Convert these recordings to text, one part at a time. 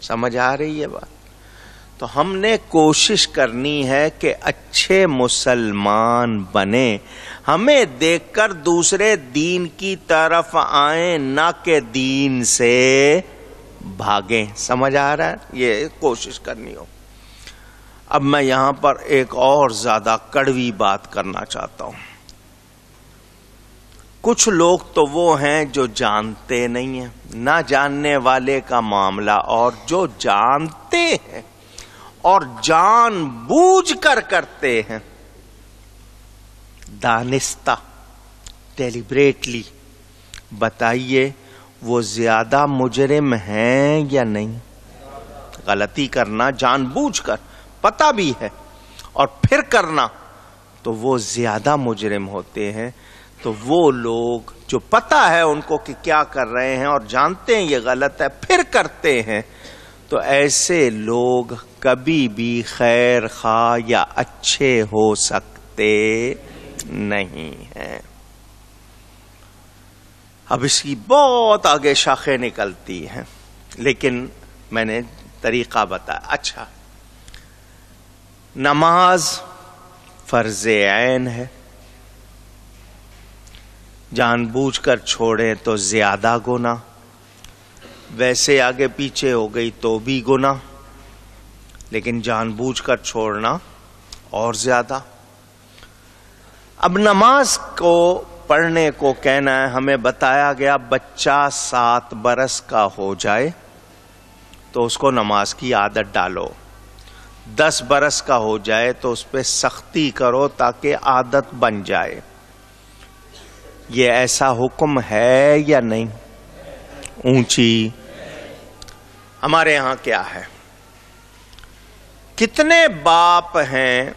سمجھ آ رہی ہے بات؟ تو ہم نے کوشش کرنی ہے کہ اچھے مسلمان بنے، ہمیں دیکھ کر دوسرے دین کی طرف آئیں، نہ کہ دین سے بھاگیں۔ سمجھ آ رہا ہے؟ یہ کوشش کرنی ہو۔ اب میں یہاں پر ایک اور زیادہ کڑوی بات کرنا چاہتا ہوں۔ کچھ لوگ تو وہ ہیں جو جانتے نہیں ہیں، نہ جاننے والے کا معاملہ، اور جو جانتے ہیں اور جان بوجھ کر کرتے ہیں، دانستہ، ڈیلیبریٹلی، بتائیے وہ زیادہ مجرم ہیں یا نہیں؟ غلطی کرنا جان بوجھ کر، پتہ بھی ہے، اور پھر کرنا، تو وہ زیادہ مجرم ہوتے ہیں۔ تو وہ لوگ جو پتہ ہے ان کو کہ کیا کر رہے ہیں اور جانتے ہیں یہ غلط ہے پھر کرتے ہیں، تو ایسے لوگ کبھی بھی خیر خواہ یا اچھے ہو سکتے نہیں ہیں۔ اب اس کی بہت آگے شاخیں نکلتی ہیں، لیکن میں نے طریقہ بتایا۔ اچھا، نماز فرض عین ہے، جان بوجھ کر چھوڑیں تو زیادہ گناہ، ویسے آگے پیچھے ہو گئی تو بھی گناہ، لیکن جان بوجھ کر چھوڑنا اور زیادہ۔ اب نماز کو پڑھنے کو کہنا ہے، ہمیں بتایا گیا بچہ 7 برس کا ہو جائے تو اس کو نماز کی عادت ڈالو، 10 برس کا ہو جائے تو اس پہ سختی کرو تاکہ عادت بن جائے۔ یہ ایسا حکم ہے یا نہیں؟ اونچی ہمارے ہاں کیا ہے؟ کتنے باپ ہیں،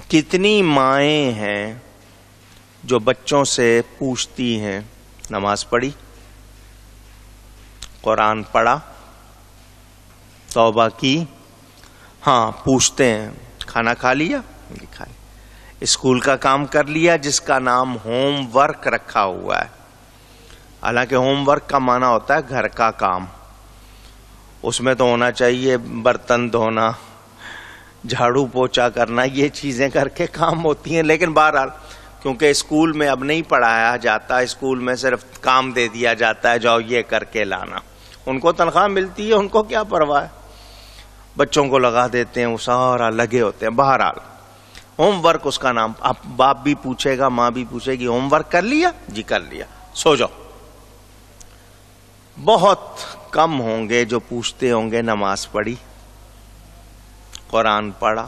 کتنی مائیں ہیں جو بچوں سے پوچھتی ہیں نماز پڑھی، قرآن پڑھا، توبہ کی؟ ہاں پوچھتے ہیں کھانا کھا لیا؟ کھا لیا۔ اسکول کا کام کر لیا جس کا نام ہوم ورک رکھا ہوا ہے، حالانکہ ہوم ورک کا معنی ہوتا ہے گھر کا کام، اس میں تو ہونا چاہیے برتن دھونا، جھاڑو پوچھا کرنا، یہ چیزیں کر کے کام ہوتی ہیں، لیکن بہرحال کیونکہ اسکول میں اب نہیں پڑھایا جاتا، اسکول میں صرف کام دے دیا جاتا ہے جاؤ یہ کر کے لانا، ان کو تنخواہ ملتی ہے، ان کو کیا پرواہ ہے، بچوں کو لگا دیتے ہیں، وہ سارا لگے ہوتے ہیں۔ بہرحال ہوم ورک اس کا نام، اب باپ بھی پوچھے گا، ماں بھی پوچھے گی ہوم ورک کر لیا؟ جی کر لیا، سو جاؤ۔ بہت کم ہوں گے جو پوچھتے ہوں گے نماز پڑھی، قرآن پڑھا۔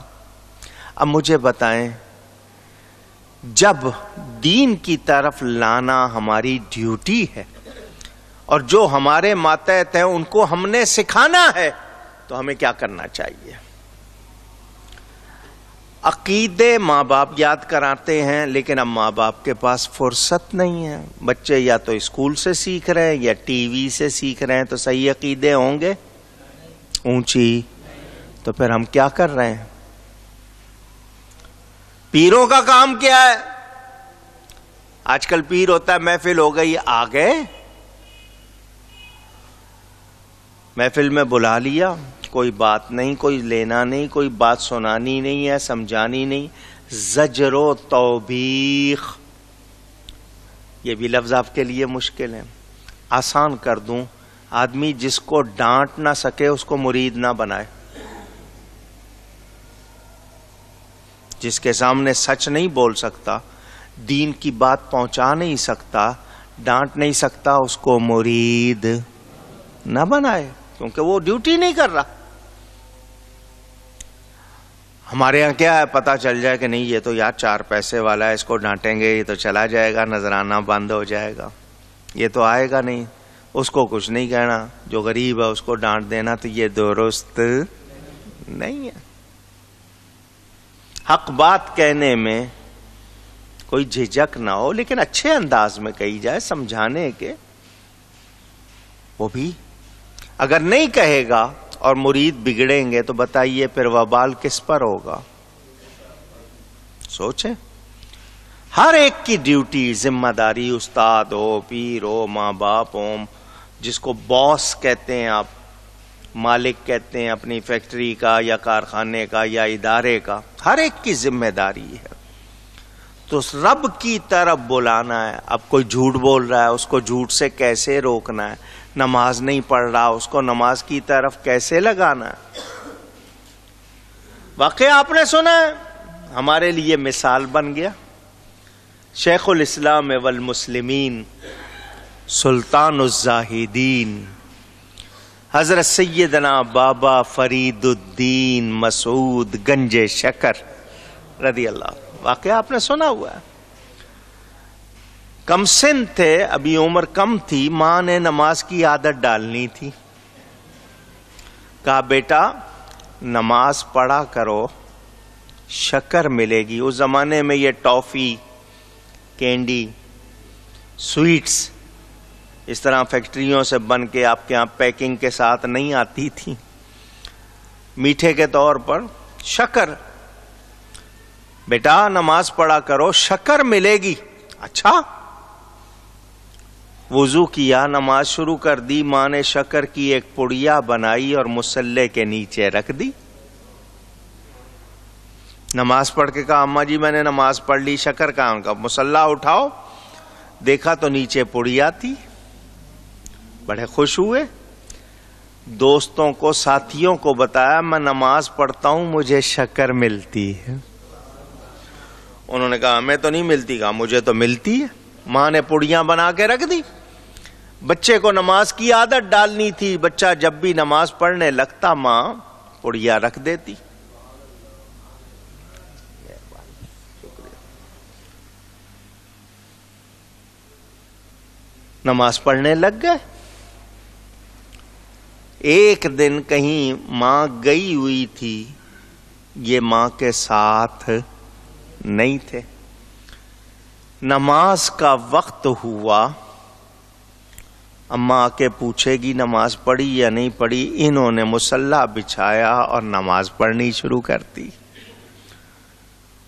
اب مجھے بتائیں، جب دین کی طرف لانا ہماری ڈیوٹی ہے اور جو ہمارے ماتحت ہیں ان کو ہم نے سکھانا ہے، تو ہمیں کیا کرنا چاہیے؟ عقیدے ماں باپ یاد کراتے ہیں، لیکن اب ماں باپ کے پاس فرصت نہیں ہے، بچے یا تو اسکول سے سیکھ رہے ہیں یا ٹی وی سے سیکھ رہے ہیں، تو صحیح عقیدے ہوں گے؟ اونچی تو پھر ہم کیا کر رہے ہیں؟ پیروں کا کام کیا ہے؟ آج کل پیر ہوتا ہے محفل ہو گئی، آ گئے، محفل میں بلا لیا، کوئی بات نہیں، کوئی لینا نہیں، کوئی بات سنانی نہیں ہے، سمجھانی نہیں، زجر و توبیخ، یہ بھی لفظ آپ کے لیے مشکل ہے، آسان کر دوں، آدمی جس کو ڈانٹ نہ سکے اس کو مرید نہ بنائے، جس کے سامنے سچ نہیں بول سکتا، دین کی بات پہنچا نہیں سکتا، ڈانٹ نہیں سکتا، اس کو مرید نہ بنائے، کیونکہ وہ ڈیوٹی نہیں کر رہا۔ ہمارے ہاں کیا ہے، پتہ چل جائے کہ نہیں یہ تو یار 4 پیسے والا ہے، اس کو ڈانٹیں گے یہ تو چلا جائے گا، نذرانہ بند ہو جائے گا، یہ تو آئے گا نہیں، اس کو کچھ نہیں کہنا، جو غریب ہے اس کو ڈانٹ دینا، تو یہ درست نہیں ہے۔ حق بات کہنے میں کوئی جھجک نہ ہو، لیکن اچھے انداز میں کہی جائے، سمجھانے کے، وہ بھی اگر نہیں کہے گا اور مرید بگڑیں گے تو بتائیے پھر وبال کس پر ہوگا؟ سوچیں، ہر ایک کی ڈیوٹی، ذمہ داری، استاد ہو، پیر ہو، ماں باپ ہو، جس کو باس کہتے ہیں آپ، مالک کہتے ہیں اپنی فیکٹری کا یا کارخانے کا یا ادارے کا، ہر ایک کی ذمہ داری ہے. تو رب کی طرف بلانا ہے. اب کوئی جھوٹ بول رہا ہے، اس کو جھوٹ سے کیسے روکنا ہے؟ نماز نہیں پڑھ رہا، اس کو نماز کی طرف کیسے لگانا ہے؟ واقعہ آپ نے سنا ہے، ہمارے لیے مثال بن گیا. شیخ الاسلام والمسلمین سلطان الزاہدین حضرت سیدنا بابا فرید الدین مسعود گنج شکر رضی اللہ. واقعہ آپ نے سنا ہوا ہے. کم سن تھے، ابھی عمر کم تھی، ماں نے نماز کی عادت ڈالنی تھی. کہا بیٹا نماز پڑھا کرو، شکر ملے گی. اس زمانے میں یہ ٹافی، کینڈی، سویٹس اس طرح فیکٹریوں سے بن کے آپ کے ہاں پیکنگ کے ساتھ نہیں آتی تھی. میٹھے کے طور پر شکر. بیٹا نماز پڑھا کرو، شکر ملے گی. اچھا. وضو کیا، نماز شروع کر دی. ماں نے شکر کی ایک پڑیا بنائی اور مصلے کے نیچے رکھ دی. نماز پڑھ کے کہا اماں جی میں نے نماز پڑھ لی، شکر کہاں؟ ان کا مصلا اٹھاؤ. دیکھا تو نیچے پڑیا تھی. بڑے خوش ہوئے. دوستوں کو، ساتھیوں کو بتایا میں نماز پڑھتا ہوں، مجھے شکر ملتی ہے. انہوں نے کہا ہمیں تو نہیں ملتی. کہا مجھے تو ملتی ہے. ماں نے پڑیاں بنا کے رکھ دی. بچے کو نماز کی عادت ڈالنی تھی. بچہ جب بھی نماز پڑھنے لگتا ماں پڑیا رکھ دیتی. نماز پڑھنے لگ گئے. ایک دن کہیں ماں گئی ہوئی تھی، یہ ماں کے ساتھ نہیں تھے. نماز کا وقت ہوا. اماں آ کے پوچھے گی نماز پڑھی یا نہیں پڑھی. انہوں نے مصلا بچھایا اور نماز پڑھنی شروع کر دی.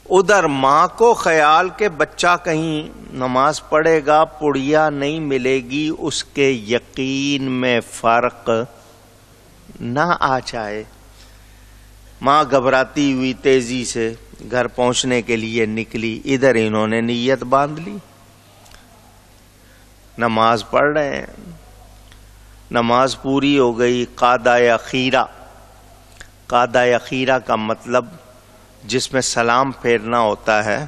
ادھر ماں کو خیال کہ بچہ کہیں نماز پڑھے گا پڑیا نہیں ملے گی، اس کے یقین میں فرق نہ آ جائے. ماں گھبراتی ہوئی تیزی سے گھر پہنچنے کے لیے نکلی. ادھر انہوں نے نیت باندھ لی، نماز پڑھ رہے ہیں. نماز پوری ہو گئی. قادہ اخیرہ. قادہ اخیرہ کا مطلب جس میں سلام پھیرنا ہوتا ہے.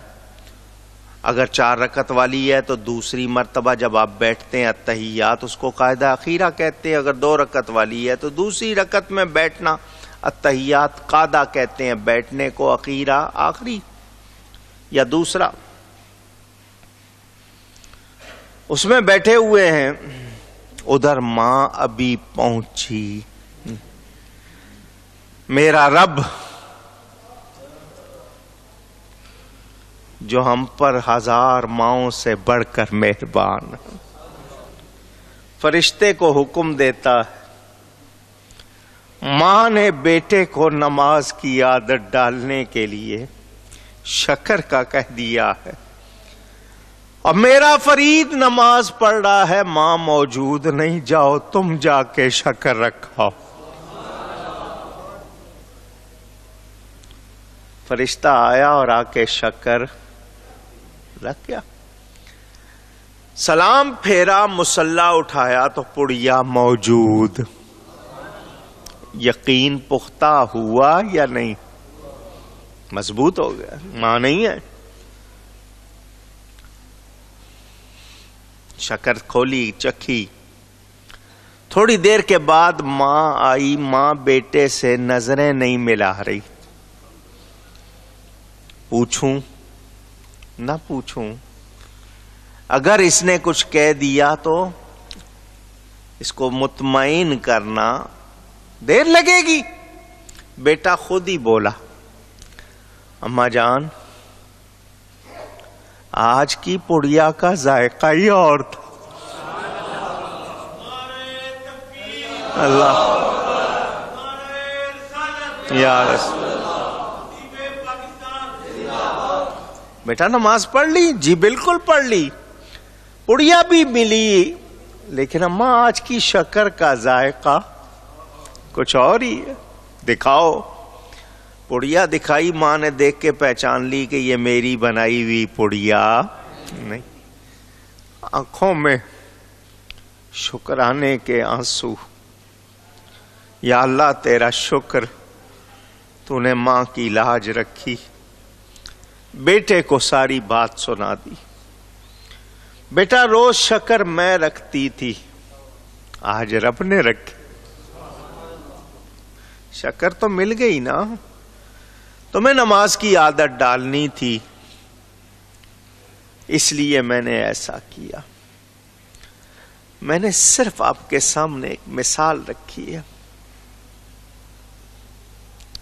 اگر 4 رکعت والی ہے تو دوسری مرتبہ جب آپ بیٹھتے ہیں التحیات، اس کو قاعدہ اخیرہ کہتے ہیں. اگر 2 رکعت والی ہے تو دوسری رکعت میں بیٹھنا التحیات قاعدہ کہتے ہیں. بیٹھنے کو اخیرہ آخری یا دوسرا. اس میں بیٹھے ہوئے ہیں. ادھر ماں ابھی پہنچی. میرا رب جو ہم پر 1000 ماؤں سے بڑھ کر مہربان، فرشتے کو حکم دیتا ہے. ماں نے بیٹے کو نماز کی عادت ڈالنے کے لیے شکر کا کہہ دیا ہے. اب میرا فرید نماز پڑھ رہا ہے، ماں موجود نہیں، جاؤ تم جا کے شکر رکھاؤ. فرشتہ آیا اور آ کے شکر رکھ گیا. سلام پھیرا، مصلا اٹھایا تو پڑیا موجود. یقین پختہ ہوا یا نہیں؟ مضبوط ہو گیا. ماں نہیں ہے. شکر کھولی، چکھی. تھوڑی دیر کے بعد ماں آئی. ماں بیٹے سے نظریں نہیں ملا رہی. پوچھوں نہ پوچھوں؟ اگر اس نے کچھ کہہ دیا تو اس کو مطمئن کرنا دیر لگے گی. بیٹا خود ہی بولا اماں جان آج کی پڑیا کا ذائقہ ہی اور تھا. اللہ یا رسول. بیٹا نماز پڑھ لی؟ جی بالکل پڑھ لی. پڑیا بھی ملی، لیکن اماں آج کی شکر کا ذائقہ کچھ اور ہی ہے. دکھاؤ. پڑیا دکھائی، ماں نے دیکھ کے پہچان لی کہ یہ میری بنائی ہوئی پڑیا نہیں. آنکھوں میں شکرانے کے آنسو. یا اللہ تیرا شکر، تو نے ماں کی لاج رکھی، بیٹے کو ساری بات سنا دی. بیٹا روز شکر میں رکھتی تھی، آج رب نے رکھی. شکر تو مل گئی نا. تمہیں نماز کی عادت ڈالنی تھی، اس لیے میں نے ایسا کیا. میں نے صرف آپ کے سامنے ایک مثال رکھی ہے.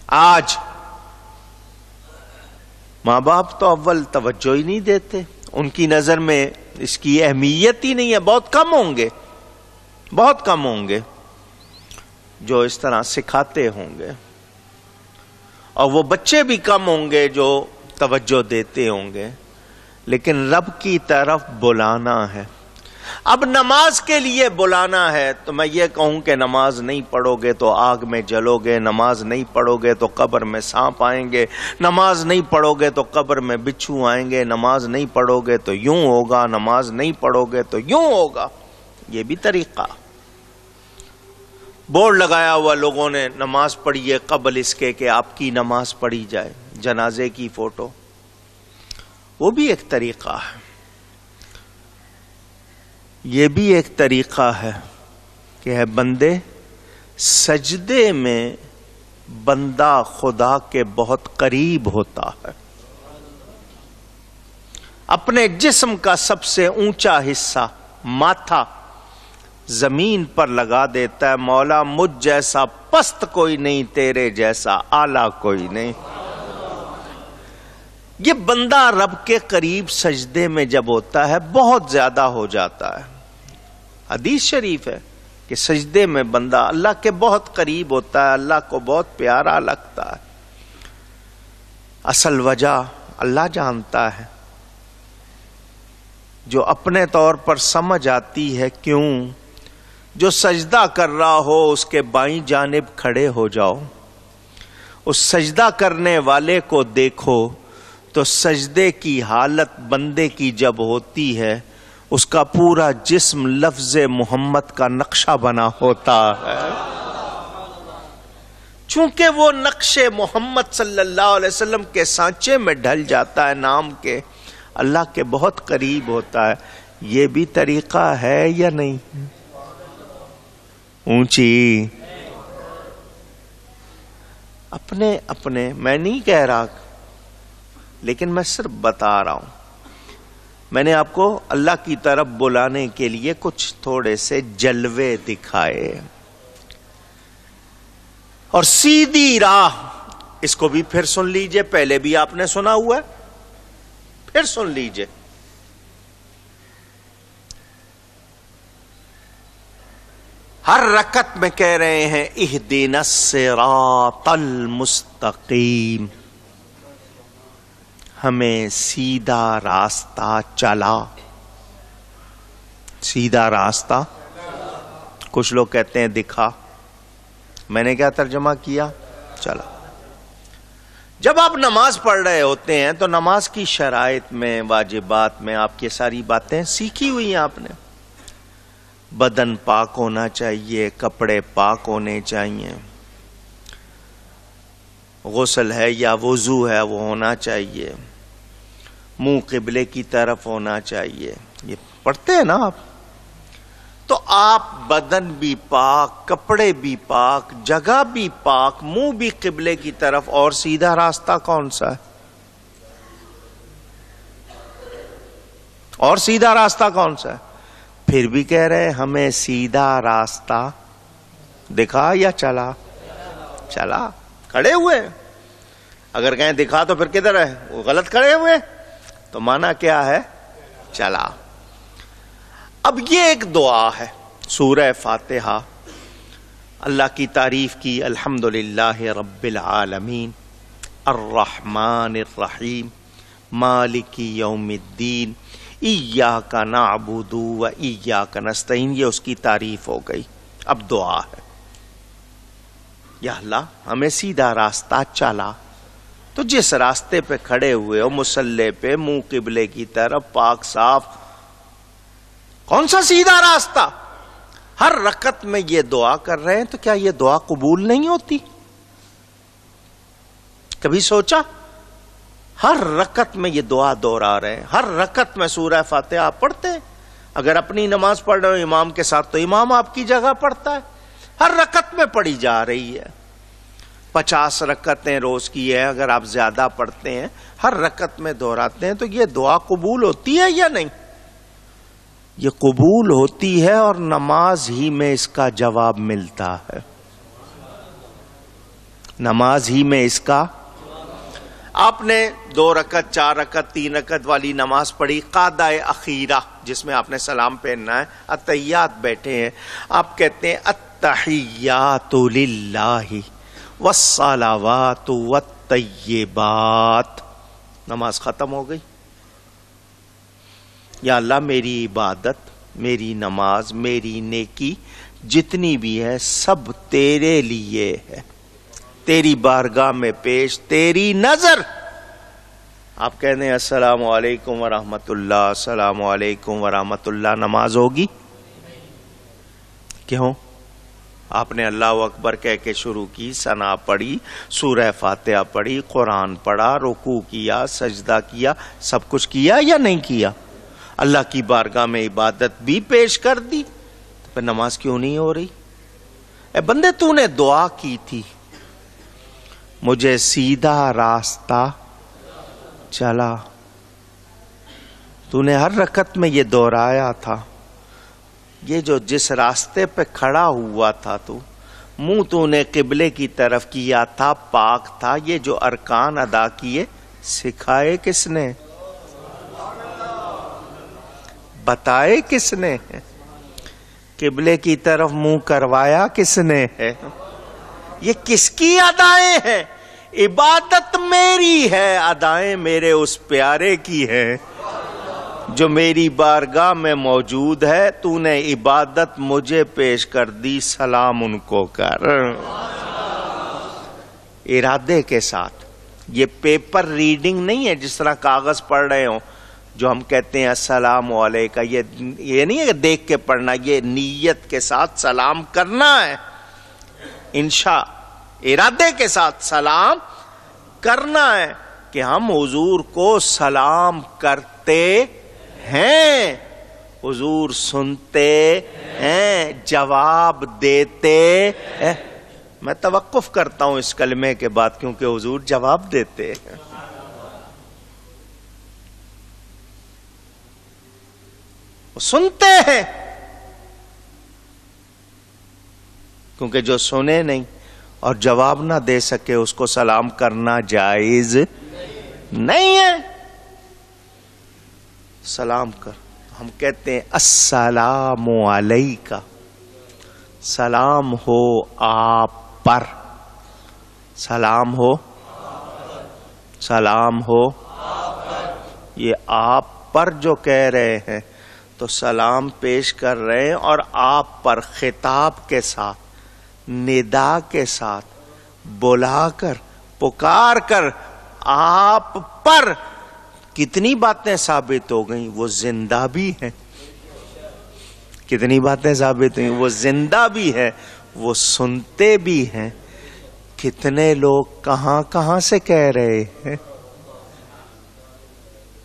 آج ماں باپ تو اول توجہ ہی نہیں دیتے، ان کی نظر میں اس کی اہمیت ہی نہیں ہے. بہت کم ہوں گے، بہت کم ہوں گے جو اس طرح سکھاتے ہوں گے، اور وہ بچے بھی کم ہوں گے جو توجہ دیتے ہوں گے. لیکن رب کی طرف بلانا ہے. اب نماز کے لیے بلانا ہے تو میں یہ کہوں کہ نماز نہیں پڑھو گے تو آگ میں جلو گے، نماز نہیں پڑھو گے تو قبر میں سانپ آئیں گے، نماز نہیں پڑھو گے تو قبر میں بچھو آئیں گے، نماز نہیں پڑھو گے تو یوں ہوگا، نماز نہیں پڑھو گے تو یوں ہوگا. یہ بھی طریقہ. بورڈ لگایا ہوا لوگوں نے، نماز پڑھیے قبل اس کے کہ آپ کی نماز پڑھی جائے، جنازے کی فوٹو. وہ بھی ایک طریقہ ہے. یہ بھی ایک طریقہ ہے کہ ہے بندے سجدے میں بندہ خدا کے بہت قریب ہوتا ہے. اپنے جسم کا سب سے اونچا حصہ ماتھا زمین پر لگا دیتا ہے. مولا مجھ جیسا پست کوئی نہیں، تیرے جیسا اعلیٰ کوئی نہیں. یہ بندہ رب کے قریب سجدے میں جب ہوتا ہے بہت زیادہ ہو جاتا ہے. حدیث شریف ہے کہ سجدے میں بندہ اللہ کے بہت قریب ہوتا ہے، اللہ کو بہت پیارا لگتا ہے. اصل وجہ اللہ جانتا ہے. جو اپنے طور پر سمجھ آتی ہے کیوں. جو سجدہ کر رہا ہو اس کے بائیں جانب کھڑے ہو جاؤ، اس سجدہ کرنے والے کو دیکھو تو سجدے کی حالت بندے کی جب ہوتی ہے اس کا پورا جسم لفظ محمد کا نقشہ بنا ہوتا ہے. چونکہ وہ نقش محمد صلی اللہ علیہ وسلم کے سانچے میں ڈھل جاتا ہے، نام کے اللہ کے بہت قریب ہوتا ہے. یہ بھی طریقہ ہے یا نہیں؟ اونچی اپنے اپنے میں نہیں کہہ رہا، لیکن میں صرف بتا رہا ہوں. میں نے آپ کو اللہ کی طرف بلانے کے لیے کچھ تھوڑے سے جلوے دکھائے. اور سیدھی راہ، اس کو بھی پھر سن لیجئے، پہلے بھی آپ نے سنا ہوا ہے، پھر سن لیجئے. ہر رکعت میں کہہ رہے ہیں اہدنا الصراط المستقیم، ہمیں سیدھا راستہ چلا. سیدھا راستہ کچھ لوگ کہتے ہیں دکھا، میں نے کیا ترجمہ کیا؟ چلا. جب آپ نماز پڑھ رہے ہوتے ہیں تو نماز کی شرائط میں، واجبات میں آپ کی ساری باتیں سیکھی ہوئی ہیں آپ نے. بدن پاک ہونا چاہیے، کپڑے پاک ہونے چاہیے، غسل ہے یا وضو ہے وہ ہونا چاہیے، منہ قبلے کی طرف ہونا چاہیے. یہ پڑھتے ہیں نا آپ. تو آپ بدن بھی پاک، کپڑے بھی پاک، جگہ بھی پاک، منہ بھی قبلے کی طرف. اور سیدھا راستہ کون سا ہے؟ اور سیدھا راستہ کون سا ہے؟ پھر بھی کہہ رہے ہمیں سیدھا راستہ دکھا یا چلا؟ چلا. کھڑے ہوئے. اگر کہیں دکھا تو پھر کدھر ہے؟ وہ غلط کھڑے ہوئے. تو مانا کیا ہے؟ چلا. اب یہ ایک دعا ہے، سورہ فاتحہ. اللہ کی تعریف کی، الحمدللہ رب العالمین الرحمن الرحیم مالک یوم الدین ایاک نعبد و ایاک نستعین. یہ اس کی تعریف ہو گئی. اب دعا ہے. یا اللہ ہمیں سیدھا راستہ چلا. تو جس راستے پہ کھڑے ہوئے ہو مصلی پہ منہ قبلے کی طرف پاک صاف، کون سا سیدھا راستہ؟ ہر رکعت میں یہ دعا کر رہے ہیں تو کیا یہ دعا قبول نہیں ہوتی؟ کبھی سوچا؟ ہر رکعت میں یہ دعا دوہرا رہے ہیں، ہر رکعت میں سورہ فاتحہ آپ پڑھتے ہیں. اگر اپنی نماز پڑھ رہے ہو امام کے ساتھ تو امام آپ کی جگہ پڑھتا ہے. ہر رکعت میں پڑھی جا رہی ہے. 50 رکعتیں روز کی ہے، اگر آپ زیادہ پڑھتے ہیں ہر رکعت میں دہراتے ہیں تو یہ دعا قبول ہوتی ہے یا نہیں؟ یہ قبول ہوتی ہے، اور نماز ہی میں اس کا جواب ملتا ہے. نماز ہی میں اس کا. آپ نے 2 رکعت 4 رکعت 3 رکعت والی نماز پڑھی قادہ اخیرہ جس میں آپ نے سلام پھیرنا ہے، اتحیات بیٹھے ہیں، آپ کہتے ہیں التحیات للہ والصلوات والطیبات. نماز ختم ہو گئی. یا اللہ میری عبادت، میری نماز، میری نیکی جتنی بھی ہے سب تیرے لیے ہے، تیری بارگاہ میں پیش، تیری نظر. آپ کہتے ہیں السلام علیکم ورحمۃ اللہ، السلام علیکم ورحمۃ اللہ. نماز ہوگی؟ کیوں؟ آپ نے اللہ اکبر کہہ کے شروع کی، ثنا پڑھی، سورہ فاتحہ پڑھی، قرآن پڑھا، رکوع کیا، سجدہ کیا، سب کچھ کیا یا نہیں کیا؟ اللہ کی بارگاہ میں عبادت بھی پیش کر دی، تو پھر نماز کیوں نہیں ہو رہی؟ اے بندے تو نے دعا کی تھی مجھے سیدھا راستہ چلا، تو نے ہر رکعت میں یہ دہرایا تھا. یہ جو جس راستے پہ کھڑا ہوا تھا تو منہ تو نے قبلے کی طرف کیا تھا، پاک تھا. یہ جو ارکان ادا کیے سکھائے کس نے؟ بتائے کس نے؟ قبلے کی طرف منہ کروایا کس نے ہے؟ یہ کس کی ادائیں ہیں؟ عبادت میری ہے، ادائیں میرے اس پیارے کی ہے جو میری بارگاہ میں موجود ہے. تو نے عبادت مجھے پیش کر دی، سلام ان کو کر. ارادے کے ساتھ. یہ پیپر ریڈنگ نہیں ہے جس طرح کاغذ پڑھ رہے ہوں جو ہم کہتے ہیں السلام علیکم. یہ نہیں ہے کہ دیکھ کے پڑھنا، یہ نیت کے ساتھ سلام کرنا ہے. انشاء ارادے کے ساتھ سلام کرنا ہے کہ ہم حضور کو سلام کرتے ہیں، حضور سنتے ہیں، جواب دیتے ہیں. میں توقف کرتا ہوں اس کلمے کے بعد کیونکہ حضور جواب دیتے ہیں. سنتے ہیں کیونکہ جو سنے نہیں اور جواب نہ دے سکے اس کو سلام کرنا جائز نہیں ہے. سلام کر. ہم کہتے ہیں السلام علیکہ، سلام ہو آپ پر، سلام ہو، سلام ہو. یہ آپ پر جو کہہ رہے ہیں تو سلام پیش کر رہے ہیں، اور آپ پر خطاب کے ساتھ، ندا کے ساتھ، بلا کر، پکار کر آپ پر. کتنی باتیں ثابت ہو گئیں، وہ زندہ بھی ہیں. کتنی باتیں ثابت ہوئیں، وہ زندہ بھی ہے، وہ سنتے بھی ہیں. کتنے لوگ کہاں کہاں سے کہہ رہے ہیں،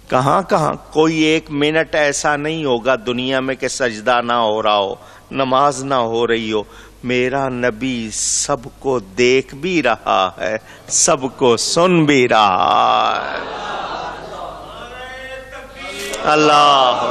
کہاں کہاں. کوئی 1 منٹ ایسا نہیں ہوگا دنیا میں کہ سجدہ نہ ہو رہا ہو، نماز نہ ہو رہی ہو. میرا نبی سب کو دیکھ بھی رہا ہے، سب کو سن بھی رہا ہے. اللہ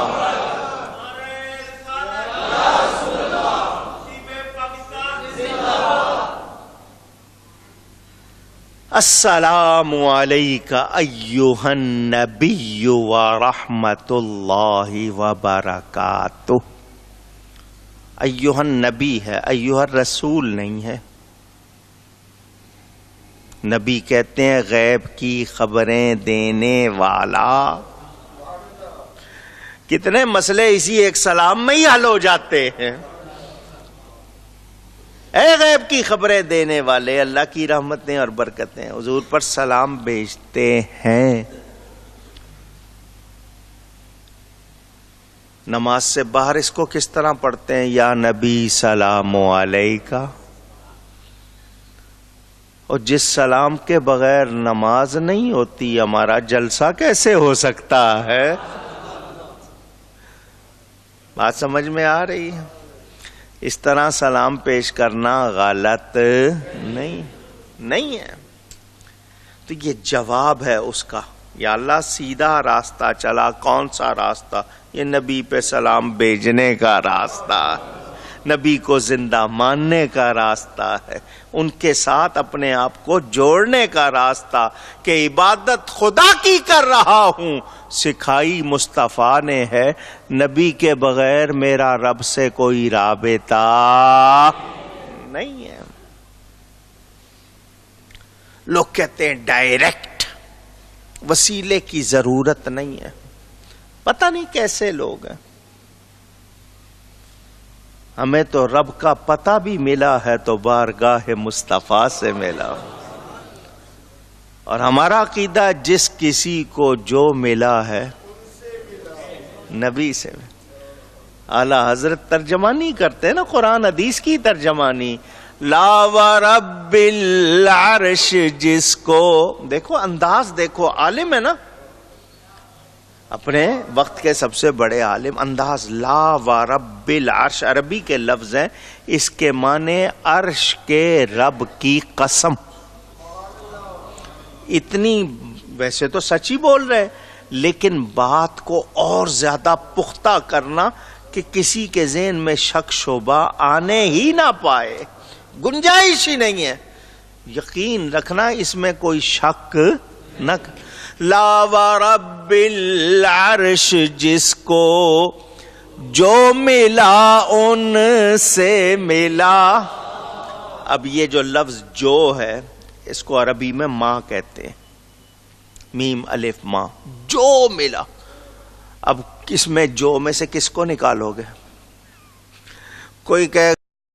السلام علیکہ ایہا النبی ورحمۃ اللہ وبرکاتہ. ایہا النبی ہے، ایہا الرسول نہیں ہے. نبی کہتے ہیں غیب کی خبریں دینے والا. کتنے مسئلے اسی ایک سلام میں ہی حل ہو جاتے ہیں. اے غیب کی خبریں دینے والے، اللہ کی رحمتیں اور برکتیں حضور پر سلام بھیجتے ہیں۔ نماز سے باہر اس کو کس طرح پڑھتے ہیں؟ یا نبی سلام علیکہ۔ اور جس سلام کے بغیر نماز نہیں ہوتی، ہمارا جلسہ کیسے ہو سکتا ہے؟ بات سمجھ میں آ رہی ہے؟ اس طرح سلام پیش کرنا غلط نہیں ہے۔ تو یہ جواب ہے اس کا، یا اللہ سیدھا راستہ چلا۔ کون سا راستہ؟ یہ نبی پہ سلام بھیجنے کا راستہ، نبی کو زندہ ماننے کا راستہ ہے، ان کے ساتھ اپنے آپ کو جوڑنے کا راستہ، کہ عبادت خدا کی کر رہا ہوں، سکھائی مصطفیٰ نے ہے، نبی کے بغیر میرا رب سے کوئی رابطہ نہیں ہے۔ لوگ کہتے ہیں ڈائریکٹ، وسیلے کی ضرورت نہیں ہے۔ پتہ نہیں کیسے لوگ ہیں۔ ہمیں تو رب کا پتہ بھی ملا ہے تو بارگاہ مصطفیٰ سے ملا، اور ہمارا عقیدہ جس کسی کو جو ملا ہے نبی سے۔ اعلیٰ حضرت ترجمانی کرتے ہیں نا قرآن حدیث کی ترجمانی، لا ورب العرش، جس کو دیکھو انداز، دیکھو عالم ہے نا، اپنے وقت کے سب سے بڑے عالم، انداز لا ورب العرش عربی کے لفظ ہیں، اس کے معنی عرش کے رب کی قسم۔ اتنی ویسے تو سچ ہی بول رہے، لیکن بات کو اور زیادہ پختہ کرنا کہ کسی کے ذہن میں شک شبہ آنے ہی نہ پائے، گنجائش ہی نہیں ہے۔ یقین رکھنا اس میں کوئی شک نہ۔ لا ورب العرش، جس کو جو ملا ان سے ملا۔ اب یہ جو لفظ جو ہے اس کو عربی میں ماں کہتے ہیں، میم الف ماں، جو ملا۔ اب اس میں جو میں سے کس کو نکالو گے؟ کوئی کہے